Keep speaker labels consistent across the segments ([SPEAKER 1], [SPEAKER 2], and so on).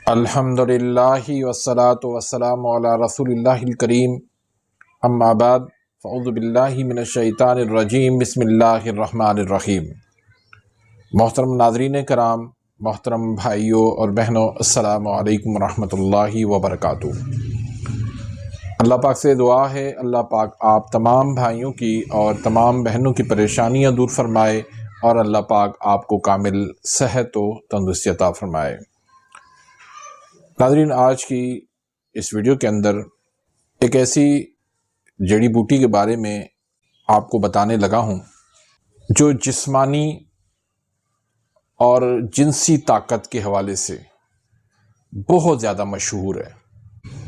[SPEAKER 1] الحمدللہ والصلاة والسلام علی رسول اللہ الکریم، اما بعد فاعوذ باللہ من الشیطان الرجیم، بسم اللہ الرحمن الرحیم۔ محترم ناظرین کرام، محترم بھائیوں اور بہنوں، السلام علیکم ورحمۃ اللہ وبرکاتہ۔ اللہ پاک سے دعا ہے اللہ پاک آپ تمام بھائیوں کی اور تمام بہنوں کی پریشانیاں دور فرمائے اور اللہ پاک آپ کو کامل صحت و تندرستی عطا فرمائے۔ ناظرین، آج کی اس ویڈیو کے اندر ایک ایسی جڑی بوٹی کے بارے میں آپ کو بتانے لگا ہوں جو جسمانی اور جنسی طاقت کے حوالے سے بہت زیادہ مشہور ہے،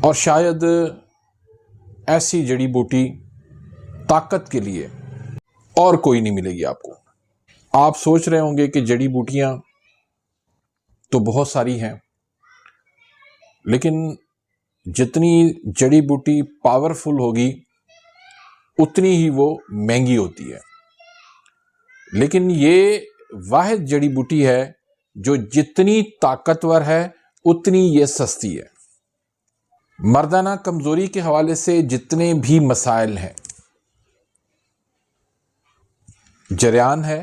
[SPEAKER 1] اور شاید ایسی جڑی بوٹی طاقت کے لیے اور کوئی نہیں ملے گی آپ کو۔ آپ سوچ رہے ہوں گے کہ جڑی بوٹیاں تو بہت ساری ہیں، لیکن جتنی جڑی بوٹی پاورفل ہوگی اتنی ہی وہ مہنگی ہوتی ہے۔ لیکن یہ واحد جڑی بوٹی ہے جو جتنی طاقتور ہے اتنی یہ سستی ہے۔ مردانہ کمزوری کے حوالے سے جتنے بھی مسائل ہیں، جریان ہے،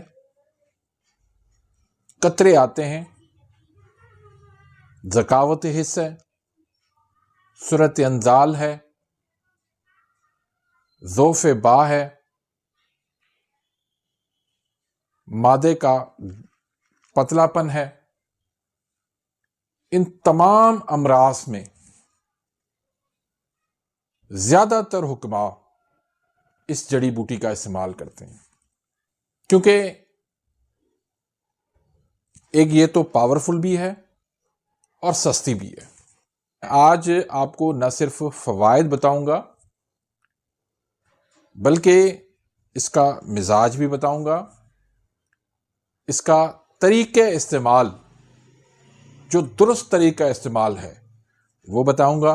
[SPEAKER 1] قطرے آتے ہیں، ذکاوت حس ہے، صورت انزال ہے، ضعف با ہے، مادے کا پتلا پن ہے، ان تمام امراض میں زیادہ تر حکماء اس جڑی بوٹی کا استعمال کرتے ہیں، کیونکہ ایک یہ تو پاورفل بھی ہے اور سستی بھی ہے۔ آج آپ کو نہ صرف فوائد بتاؤں گا بلکہ اس کا مزاج بھی بتاؤں گا، اس کا طریقہ استعمال، جو درست طریقہ استعمال ہے وہ بتاؤں گا،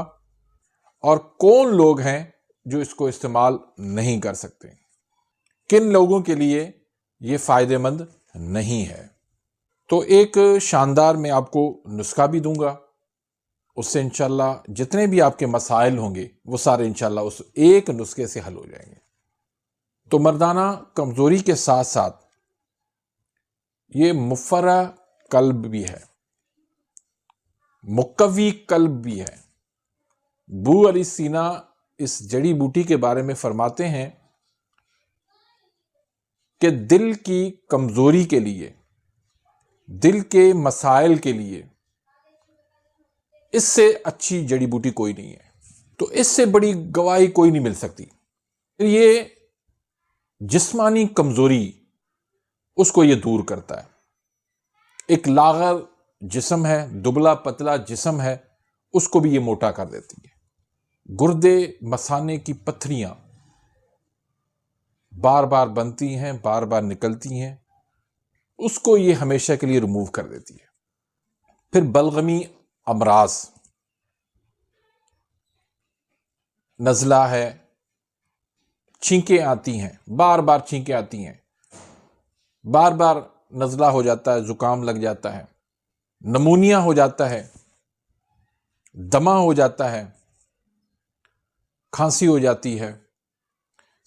[SPEAKER 1] اور کون لوگ ہیں جو اس کو استعمال نہیں کر سکتے، کن لوگوں کے لیے یہ فائدہ مند نہیں ہے۔ تو ایک شاندار میں آپ کو نسخہ بھی دوں گا، اس سے انشاءاللہ جتنے بھی آپ کے مسائل ہوں گے وہ سارے انشاءاللہ اس ایک نسخے سے حل ہو جائیں گے۔ تو مردانہ کمزوری کے ساتھ ساتھ یہ مفرح قلب بھی ہے، مقوی قلب بھی ہے۔ بو علی سینا اس جڑی بوٹی کے بارے میں فرماتے ہیں کہ دل کی کمزوری کے لیے، دل کے مسائل کے لیے اس سے اچھی جڑی بوٹی کوئی نہیں ہے، تو اس سے بڑی گواہی کوئی نہیں مل سکتی۔ یہ جسمانی کمزوری اس کو یہ دور کرتا ہے۔ ایک لاغر جسم ہے، دبلا پتلا جسم ہے، اس کو بھی یہ موٹا کر دیتی ہے۔ گردے مثانے کی پتھریاں بار بار بنتی ہیں، بار بار نکلتی ہیں، اس کو یہ ہمیشہ کے لیے ریموو کر دیتی ہے۔ پھر بلغمی امراض، نزلہ ہے، چھینکیں آتی ہیں، بار بار چھینکیں آتی ہیں، بار بار نزلہ ہو جاتا ہے، زکام لگ جاتا ہے، نمونیا ہو جاتا ہے، دمہ ہو جاتا ہے، کھانسی ہو جاتی ہے،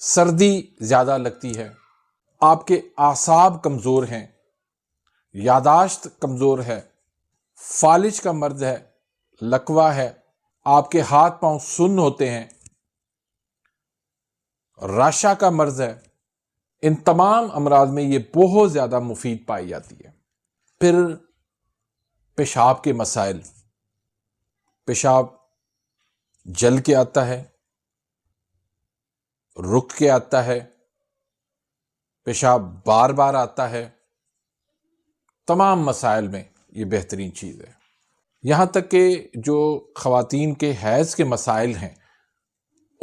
[SPEAKER 1] سردی زیادہ لگتی ہے، آپ کے اعصاب کمزور ہیں، یاداشت کمزور ہے، فالج کا مرض ہے، لکوہ ہے، آپ کے ہاتھ پاؤں سن ہوتے ہیں، راشا کا مرض ہے، ان تمام امراض میں یہ بہت زیادہ مفید پائی جاتی ہے۔ پھر پیشاب کے مسائل، پیشاب جل کے آتا ہے، رک کے آتا ہے، پیشاب بار بار آتا ہے، تمام مسائل میں یہ بہترین چیز ہے۔ یہاں تک کہ جو خواتین کے حیض کے مسائل ہیں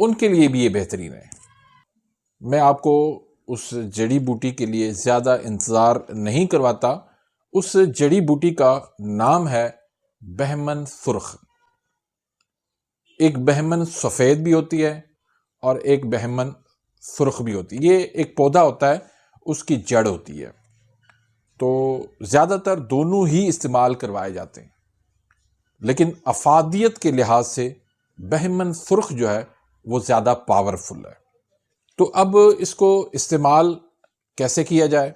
[SPEAKER 1] ان کے لیے بھی یہ بہترین ہے۔ میں آپ کو اس جڑی بوٹی کے لیے زیادہ انتظار نہیں کرواتا۔ اس جڑی بوٹی کا نام ہے بہمن سرخ۔ ایک بہمن سفید بھی ہوتی ہے اور ایک بہمن سرخ بھی ہوتی ہے۔ یہ ایک پودا ہوتا ہے، اس کی جڑ ہوتی ہے، تو زیادہ تر دونوں ہی استعمال کروائے جاتے ہیں، لیکن افادیت کے لحاظ سے بہمن سرخ جو ہے وہ زیادہ پاورفل ہے۔ تو اب اس کو استعمال کیسے کیا جائے،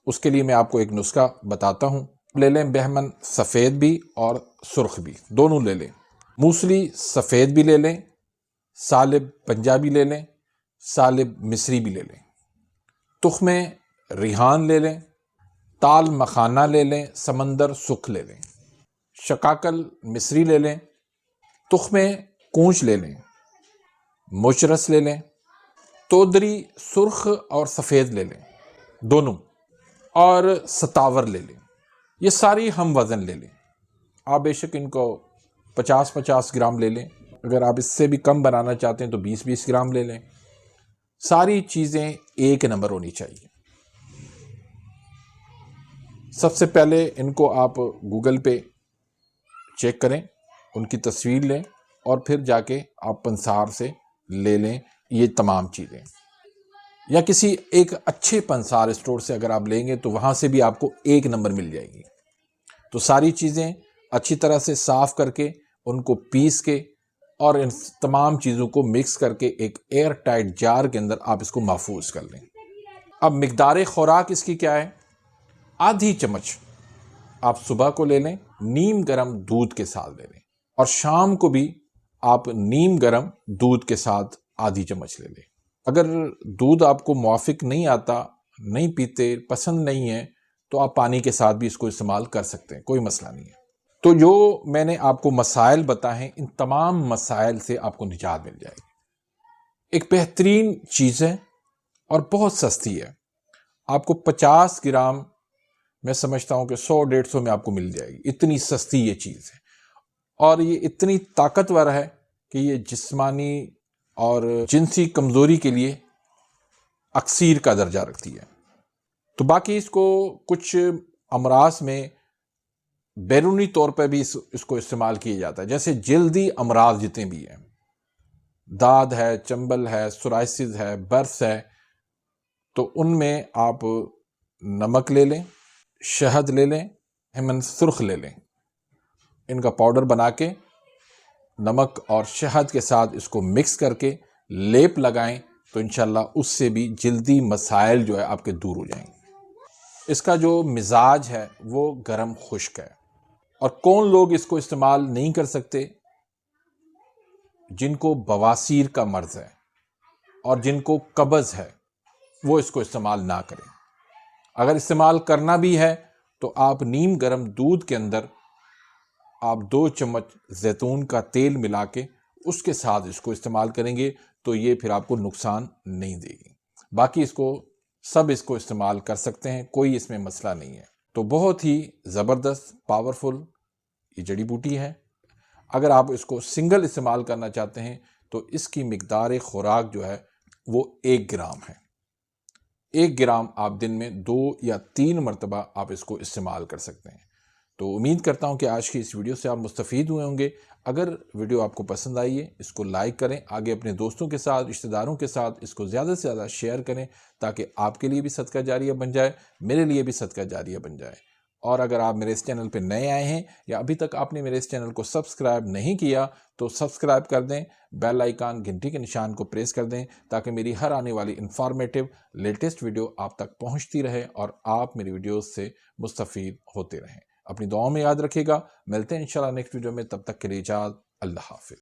[SPEAKER 1] اس کے لیے میں آپ کو ایک نسخہ بتاتا ہوں۔ لے لیں بہمن سفید بھی اور سرخ بھی، دونوں لے لیں۔ موسلی سفید بھی لے لیں، سالب پنجابی لے لیں، سالب مصری بھی لے لیں۔ تخم ریحان لے لیں، تال مکھانہ لے لیں، سمندر سکھ لے لیں، شکاکل مصری لے لیں، تخم کونچ لے لیں، موچرس لے لیں، تودری سرخ اور سفید لے لیں دونوں، اور ستاور لے لیں۔ یہ ساری ہم وزن لے لیں۔ آپ بے شک ان کو 50-50 گرام لے لیں، اگر آپ اس سے بھی کم بنانا چاہتے ہیں تو 20-20 گرام لے لیں۔ ساری چیزیں ایک نمبر ہونی چاہیے۔ سب سے پہلے ان کو آپ گوگل پہ چیک کریں، ان کی تصویر لیں، اور پھر جا کے آپ پنسار سے لے لیں یہ تمام چیزیں، یا کسی ایک اچھے پنسار اسٹور سے اگر آپ لیں گے تو وہاں سے بھی آپ کو ایک نمبر مل جائے گی۔ تو ساری چیزیں اچھی طرح سے صاف کر کے ان کو پیس کے اور ان تمام چیزوں کو مکس کر کے ایک ایئر ٹائٹ جار کے اندر آپ اس کو محفوظ کر لیں۔ اب مقدار خوراک اس کی کیا ہے؟ آدھی چمچ آپ صبح کو لے لیں، نیم گرم دودھ کے ساتھ لے لیں، اور شام کو بھی آپ نیم گرم دودھ کے ساتھ آدھی چمچ لے لیں۔ اگر دودھ آپ کو موافق نہیں آتا، نہیں پیتے، پسند نہیں ہے، تو آپ پانی کے ساتھ بھی اس کو استعمال کر سکتے ہیں، کوئی مسئلہ نہیں ہے۔ تو جو میں نے آپ کو مسائل بتائے ہیں، ان تمام مسائل سے آپ کو نجات مل جائے گی۔ ایک بہترین چیز ہے اور بہت سستی ہے۔ آپ کو 50 گرام میں سمجھتا ہوں کہ 100-150 میں آپ کو مل جائے گی، اتنی سستی یہ چیز ہے، اور یہ اتنی طاقتور ہے کہ یہ جسمانی اور جنسی کمزوری کے لیے اکسیر کا درجہ رکھتی ہے۔ تو باقی اس کو کچھ امراض میں بیرونی طور پہ بھی اس کو استعمال کیا جاتا ہے، جیسے جلدی امراض جتنے بھی ہیں، داد ہے، چنبل ہے، سورائسس ہے، برس ہے، تو ان میں آپ نمک لے لیں، شہد لے لیں، بہمن سرخ لے لیں، ان کا پاؤڈر بنا کے نمک اور شہد کے ساتھ اس کو مکس کر کے لیپ لگائیں تو انشاءاللہ اس سے بھی جلدی مسائل جو ہے آپ کے دور ہو جائیں گے۔ اس کا جو مزاج ہے وہ گرم خشک ہے، اور کون لوگ اس کو استعمال نہیں کر سکتے؟ جن کو بواسیر کا مرض ہے اور جن کو قبض ہے، وہ اس کو استعمال نہ کریں۔ اگر استعمال کرنا بھی ہے تو آپ نیم گرم دودھ کے اندر آپ 2 چمچ زیتون کا تیل ملا کے اس کے ساتھ اس کو استعمال کریں گے تو یہ پھر آپ کو نقصان نہیں دے گی۔ باقی سب اس کو استعمال کر سکتے ہیں، کوئی اس میں مسئلہ نہیں ہے۔ تو بہت ہی زبردست پاورفل یہ جڑی بوٹی ہے۔ اگر آپ اس کو سنگل استعمال کرنا چاہتے ہیں تو اس کی مقدار خوراک جو ہے وہ 1 گرام ہے۔ 1 گرام آپ دن میں 2 یا 3 مرتبہ آپ اس کو استعمال کر سکتے ہیں۔ تو امید کرتا ہوں کہ آج کی اس ویڈیو سے آپ مستفید ہوئے ہوں گے۔ اگر ویڈیو آپ کو پسند آئی ہے، اس کو لائک کریں، آگے اپنے دوستوں کے ساتھ، رشتہ داروں کے ساتھ اس کو زیادہ سے زیادہ شیئر کریں، تاکہ آپ کے لیے بھی صدقہ جاریہ بن جائے، میرے لیے بھی صدقہ جاریہ بن جائے۔ اور اگر آپ میرے اس چینل پہ نئے آئے ہیں یا ابھی تک آپ نے میرے اس چینل کو سبسکرائب نہیں کیا تو سبسکرائب کر دیں، بیل آئیکن گھنٹی کے نشان کو پریس کر دیں، تاکہ میری ہر آنے والی انفارمیٹیو لیٹسٹ ویڈیو آپ تک پہنچتی رہے اور آپ میری ویڈیوز سے مستفید ہوتے رہیں۔ اپنی دعاؤں میں یاد رکھیے گا۔ ملتے ہیں انشاءاللہ نیکسٹ ویڈیو میں، تب تک کے لیے اجازت، اللہ حافظ۔